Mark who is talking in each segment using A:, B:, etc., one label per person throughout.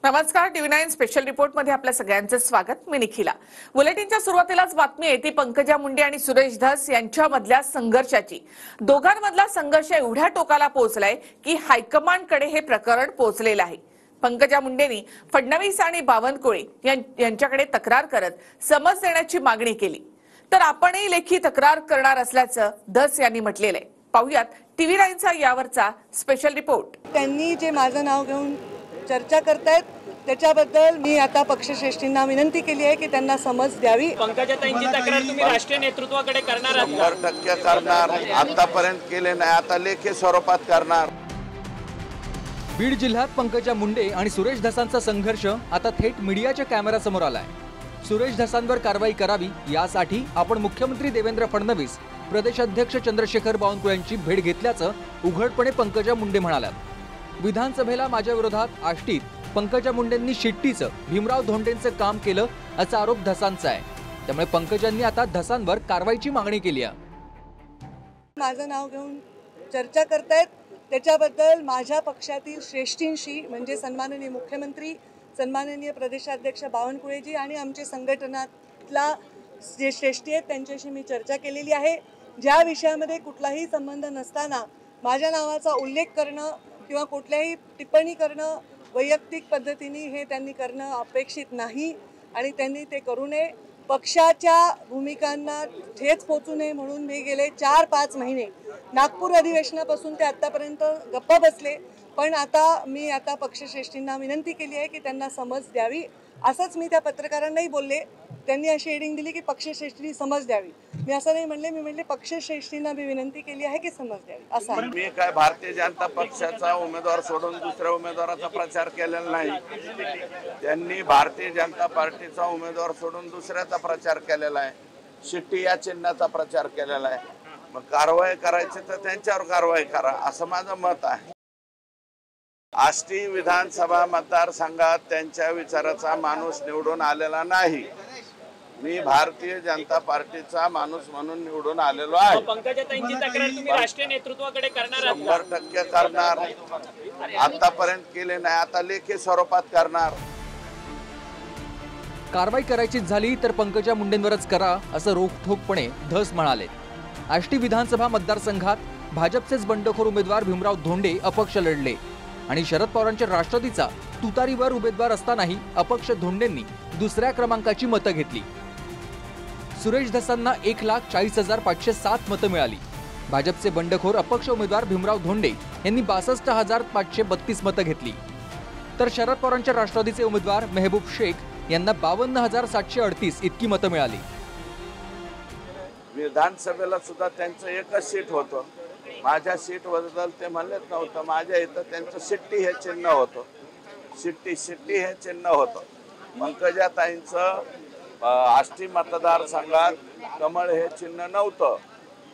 A: नमस्कार, TV9 special report मध्ये आपल्या सगळ्यांचं स्वागत. मी निखिला. बुलेटिनच्या सुरुवातीलाच बातमी येते पंकजा मुंडे आणि सुरेश धस यांच्यामधल्या संघर्षाची. दोघांमधला संघर्ष एवढ्या टोकाला पोहोचलाय की हायकमांडकडे हे प्रकरण पोहोचलेलं आहे. पंकजा मुंडेंनी फडणवीस आणि बावनकुळे यांच्याकडे तक्रार करत समज देण्याची मागणी केली. तर आपणही लेखी तक्रार करणार असल्याचं धस यांनी म्हटलेलं आहे. पाहूयात TV9चा यावरचा स्पेशल रिपोर्ट.
B: त्यांनी जे माझं नाव घेऊन चर्चा करतायत त्याच्याबद्दल मी आता पक्षश्रेष्ठींना विनंती केली आहे की त्यांना समज द्यावी.
C: पंकजाताईंची तक्रार तुम्ही राष्ट्रीय नेतृत्वाकडे करणार आहात?
D: 100% करणार. आतापर्यंत केले नाही, आता लेखी स्वरूपात करणार.
E: बीड जिल्ह्यात पंकजा मुंडे आणि सुरेश धसांचा संघर्ष आता थेट मीडियाच्या कॅमेऱ्यासमोर आलाय. सुरेश धसांवर कारवाई करावी यासाठी आपण मुख्यमंत्री देवेंद्र फडणवीस, प्रदेशाध्यक्ष चंद्रशेखर बावनकुळे यांची भेट घेतल्याचं उघडपणे पंकजा मुंडे म्हणाल्यात. विधानसभेला माझ्या विरोधात आष्टीत पंकजा मुंडेंनी शिट्टीचं भीमराव धोंडेंचं काम केलं असा आरोप धसांचा आहे. त्यामुळे पंकजांनी आता धसांवर कारवाईची मागणी केली आहे.
B: माझं नाव घेऊन चर्चा करतायत त्याच्याबद्दल माझ्या पक्षातील श्रेष्ठींशी म्हणजे सन्माननीय मुख्यमंत्री, सन्माननीय प्रदेशाध्यक्ष बावनकुळेजी आणि आमचे संघटनातला जे श्रेष्ठी आहेत त्यांच्याशी मी चर्चा केलेली आहे. ज्या विषयामध्ये कुठलाही संबंध नसताना माझ्या नावाचा उल्लेख करणं किंवा कुठल्याही टिप्पणी करणं वैयक्तिक पद्धतीने हे त्यांनी करणं अपेक्षित नाही आणि त्यांनी ते करू नये. पक्षाच्या भूमिकांना ठेच पोचू नये म्हणून मी गेले 4-5 महिने नागपूर अधिवेशनापासून ते आतापर्यंत गप्पा बसले. पण मी आता पक्षश्रेष्ठींना विनंती केली आहे की त्यांना समज द्यावी. असंच मी त्या पत्रकारांनाही बोलले. त्यांनी अशी हेडिंग दिली की पक्षश्रेष्ठींनी समज द्यावी. मी असं नाही म्हणले, मी म्हणले पक्षश्रेष्ठींना मी विनंती केली आहे की समज द्यावी. असं
D: मी काय भारतीय जनता पक्षाचा उमेदवार सोडून दुसऱ्या उमेदवाराचा प्रचार केलेला नाही. त्यांनी भारतीय जनता पार्टीचा उमेदवार सोडून दुसऱ्याचा प्रचार केलेला आहे. शिट्टी या चिन्हाचा प्रचार केलेला आहे. मग कारवाई करायची तर त्यांच्यावर कारवाई करा असं माझं मत आहे. आष्टी विधानसभा मतदारसंघात त्यांच्या विचाराचा माणूस निवडून आलेला नाही. मी भारतीय जनता पार्टीचा माणूस म्हणून निवडून आलेलो आहे.
C: पंकजाताईंची तक्रार तुम्ही राष्ट्रीय नेतृत्वाकडे करणार आहात?
D: 100% करणार. आतापर्यंत केले नाही, आता लेखी स्वरूपात करणार.
E: कारवाई करायचीच झाली तर पंकजा मुंडेंवरच करा असं रोखठोकपणे धस म्हणाले. आष्टी विधानसभा मतदारसंघात भाजपचेच बंडखोर उमेदवार भीमराव धोंडे अपक्ष लढले आणि शरद पवारांच्या राष्ट्रवादीचा तुतारीवर उमेदवार असतानाही अपक्ष धोंडेंनी दुसऱ्या क्रमांकाची मतं घेतली. सुरेश धसांना 1,40,507 मतं मिळाली. भाजपचे बंडखोर अपक्ष उमेदवार भीमराव धोंडे यांनी 62,532 मतं घेतली. तर शरद पवारांच्या राष्ट्रवादीचे उमेदवार मेहबूब शेख यांना 52,738 इतकी मतं मिळाली.
D: विधानसभेला सुद्धा त्यांचं एकच सीट होतं. माझ्या सीट बद्दल ते म्हणलेच नव्हतं. माझ्या इथं त्यांचं शिट्टी हे चिन्ह होतं. शिट्टी हे चिन्ह होतं. पंकजाताईंचं आष्टी मतदारसंघात कमळ हे चिन्ह नव्हतं.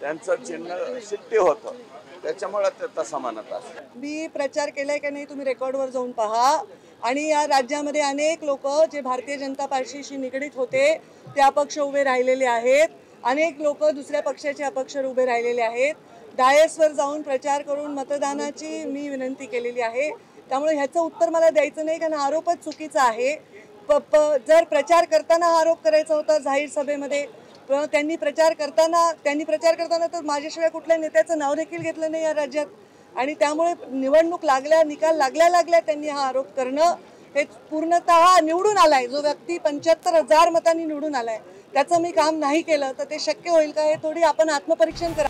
D: त्यांचं चिन्ह शिट्टी होतं. त्याच्यामुळे ते तसं म्हणत असतं.
B: मी प्रचार केलाय की नाही तुम्ही रेकॉर्डवर जाऊन पहा. आणि या राज्यामध्ये अनेक लोक जे भारतीय जनता पार्टीशी निगडीत होते ते अपक्ष उभे राहिलेले आहेत. अनेक लोक दुसऱ्या पक्षाचे अपक्ष उभे राहिलेले आहेत. डायसवर जाऊन प्रचार करून मतदानाची मी विनंती केलेली आहे. त्यामुळे ह्याचं उत्तर मला द्यायचं नाही कारण आरोपच चुकीचा आहे. जर प्रचार करताना हा आरोप करायचा होता जाहीर सभेमध्ये त्यांनी प्रचार करताना तर माझ्याशिवाय कुठल्या नेत्याचं नाव देखील घेतलं नाही या राज्यात. आणि त्यामुळे निवडणूक निकाल लागल्या त्यांनी हा आरोप करणं हे पूर्णतः निवडून आलाय जो व्यक्ती 75,000 मतांनी निवडून आलाय त्याचं मी काम नाही केलं तर ते शक्य होईल का हे थोडी आपण आत्मपरीक्षण करा.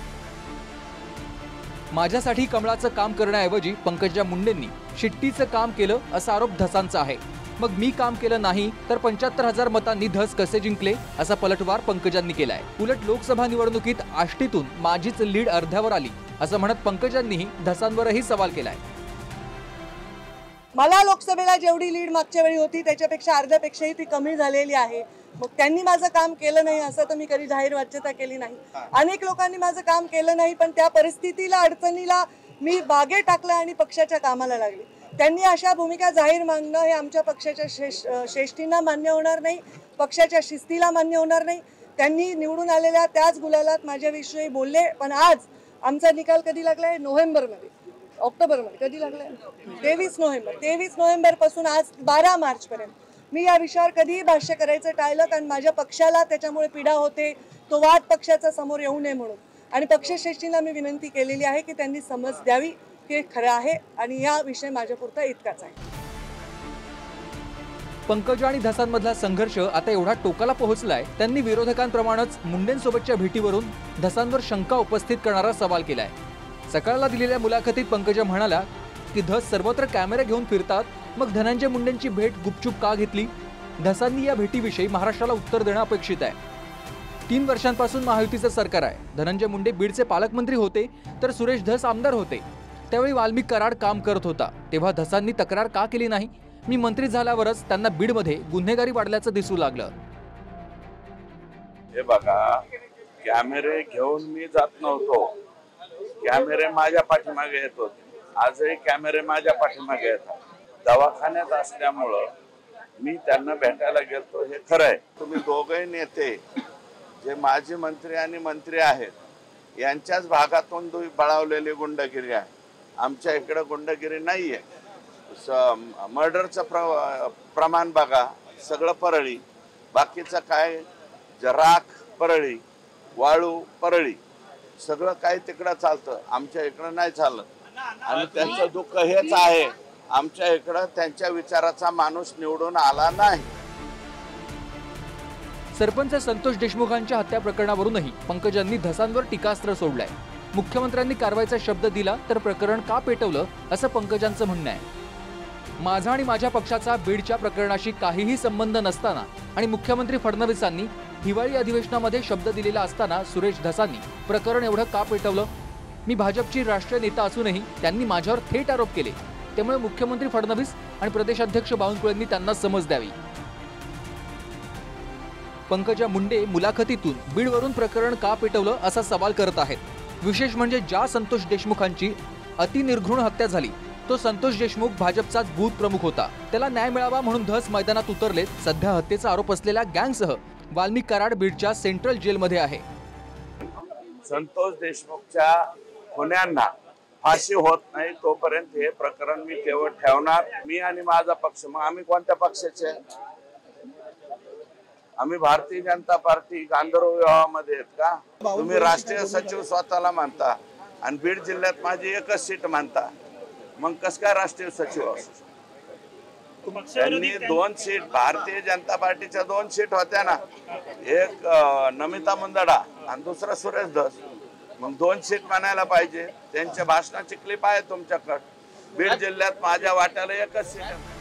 E: माझ्यासाठी कमळाचं काम करण्याऐवजी पंकजा मुंडेंनी शिट्टीचं काम केलं असा आरोप धसांचा आहे. मग मी काम केलं नाही तर 75,000 मतांनी धस कसे जिंकले असा पलटवार पंकजांनी केलाय. उलट लोकसभा निवडणुकीत आष्टीतून माझीच लीड अर्ध्यावर आली असं म्हणत पंकजांनीही धसांवरही सवाल केलाय.
B: मला लोकसभेला जेवढी लीड मागच्या वेळी होती त्याच्यापेक्षा अर्ध्यापेक्षाही ती कमी झालेली आहे. मग त्यांनी माझं काम केलं नाही असं तर मी कधी जाहीर वाच्यता केली नाही. अनेक लोकांनी माझं काम केलं नाही पण त्या परिस्थितीला अडचणीला मी बागे टाकलं आणि पक्षाच्या कामाला लागले. त्यांनी अशा भूमिका जाहीर मागणं हे आमच्या पक्षाच्या श्रेष्ठींना मान्य होणार नाही. पक्षाच्या शिस्तीला मान्य होणार नाही. त्यांनी निवडून आलेल्या त्याच गुलालात माझ्याविषयी बोलले पण आज आमचा निकाल कधी लागलाय? नोव्हेंबरमध्ये. ऑक्टोबरमध्ये कधी लागलाय 23 नोव्हेंबर पासून आज 12 मार्च पर्यंत मी या विषयावर कधीही भाष्य करायचं टाळलं, कारण माझ्या पक्षाला त्याच्यामुळे पीडा होते. तो वाद पक्षाचा समोर येऊ नये म्हणून. आणि पक्षश्रेष्ठींना मी विनंती केलेली आहे की त्यांनी समज द्यावी की हे खरं आहे आणि या विषय माझ्यापुरता इतकाच आहे.
E: पंकजा आणि धसांमधला संघर्ष आता एवढा टोकाला पोहोचलाय, त्यांनी विरोधकांप्रमाणेच मुंडेंसोबतच्या भेटीवरून धसांवर शंका उपस्थित करणारा सवाल केलाय. सकाळला दिलेल्या मुलाखतीत पंकजा म्हणाल्या की धस सर्वत्र कॅमेरे घेऊन फिरतात, मग धनंजय मुंडेंची भेट गुपचूप का घेतली? धसांनी या भेटीविषयी महाराष्ट्राला उत्तर देणं अपेक्षित आहे. 3 वर्षांपासून महायुतीचं सरकार आहे. धनंजय मुंडे बीडचे पालकमंत्री होते, तर सुरेश धस आमदार होते. त्यावेळी वाल्मिक कराड काम करत होता. तेव्हा धसांनी तक्रार का केली नाही? मी मंत्री झाल्यावरच त्यांना बीडमध्ये गुन्हेगारी वाढल्याचं दिसू लागलं.
D: हे बघा, कॅमेरे घेऊन मी जात नव्हतो. कॅमेरे माझ्या पाठीमागे येत होते. आजही कॅमेरे माझ्या पाठीमागे येतात. दवाखान्यात असल्यामुळं मी त्यांना भेटायला गेलतो, हे खरं आहे. तुम्ही दोघंही नेते जे माजी मंत्री आणि मंत्री आहेत यांच्याच भागातून बळावलेली गुंडगिरी आहे. आमच्या इकडे गुंडगिरी नाहीये. मर्डरचं प्रमाण बघा, सगळं परळी. बाकीचं काय, राख परळी, वाळू परळी, सगळं काय तिकडं चालतं. आमच्या इकडं नाही चालत. आणि त्यांचं दुःख हेच आहे, आमच्या इकडं त्यांच्या विचाराचा माणूस निवडून आला नाही.
E: सरपंच संतोष देशमुखांच्या हत्या प्रकरणावरूनही पंकजांनी धसांवर टीकास्त्र सोडलंय. मुख्यमंत्र्यांनी कारवाईचा शब्द दिला तर प्रकरण का पेटवलं, असं पंकजांचं म्हणणं आहे. माझा आणि माझ्या पक्षाचा बीडच्या प्रकरणाशी काहीही संबंध नसताना आणि मुख्यमंत्री फडणवीसांनी हिवाळी अधिवेशनामध्ये शब्द दिलेला असताना सुरेश धसांनी प्रकरण एवढं का पेटवलं? मी भाजपची राष्ट्रीय नेता असूनही त्यांनी माझ्यावर थेट आरोप केले. त्यामुळे मुख्यमंत्री फडणवीस आणि प्रदेशाध्यक्ष बावनकुळेंनी त्यांना समज द्यावी. पंकजा मुंडे मुलाखतीतून बीडवरून प्रकरण का पेटवलं असा सवाल करत आहेत. विशेष म्हणजे ज्या संतोष देशमुखांची अतिनिर्घृण हत्या झाली तो संतोष देशमुख भाजपचाच बूथ प्रमुख होता. त्याला न्याय मिळावा म्हणून धस मैदानात उतरलेत. सध्या हत्येचा आरोप असलेल्या गँगसह वाल्मिक कराड बीडच्या सेंट्रल जेलमध्ये आहे.
D: संतोष देशमुखच्या गुन्ह्यांना फाशी होत नाही तोपर्यंत हे प्रकरण मी तेवढं ठेवणार. मी आणि माझा पक्ष. मग आम्ही कोणत्या पक्षाचे? आम्ही भारतीय जनता पार्टी. गांधर्व विवाहामध्ये आहेत का? तुम्ही राष्ट्रीय सचिव स्वतःला मानता आणि बीड जिल्ह्यात माझी एकच सीट मानता. मग कस काय राष्ट्रीय सचिव असू? त्यांनी 2 सीट, भारतीय जनता पार्टीच्या 2 सीट होत्या ना, एक नमिता मुंदडा आणि दुसरा सुरेश धस. मग 2 सीट म्हणायला पाहिजे. त्यांच्या भाषणाची क्लिप आहे तुमच्याकडे. बीड जिल्ह्यात माझ्या वाट्याला एकच सीट आहे.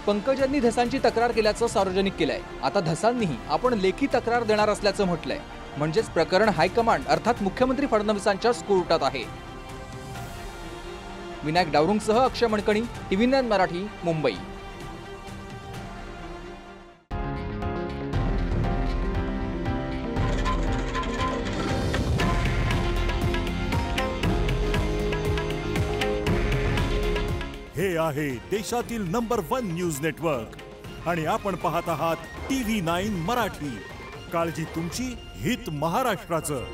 E: पंकजांनी धसांची तक्रार केल्याचं सार्वजनिक केलंय. आता धसांनीही आपण लेखी तक्रार देणार असल्याचं म्हटलंय. म्हणजेच प्रकरण हायकमांड अर्थात मुख्यमंत्री फडणवीसांच्या कोर्टात आहे. विनायक डावरुंगसह अक्षय मणकणी, TV9 मराठी, मुंबई.
F: हे आहे देशातील नंबर 1 न्यूज नेटवर्क आणि आपण पाहत आहात TV9 मराठी. काळजी तुमची, हित महाराष्ट्राचं.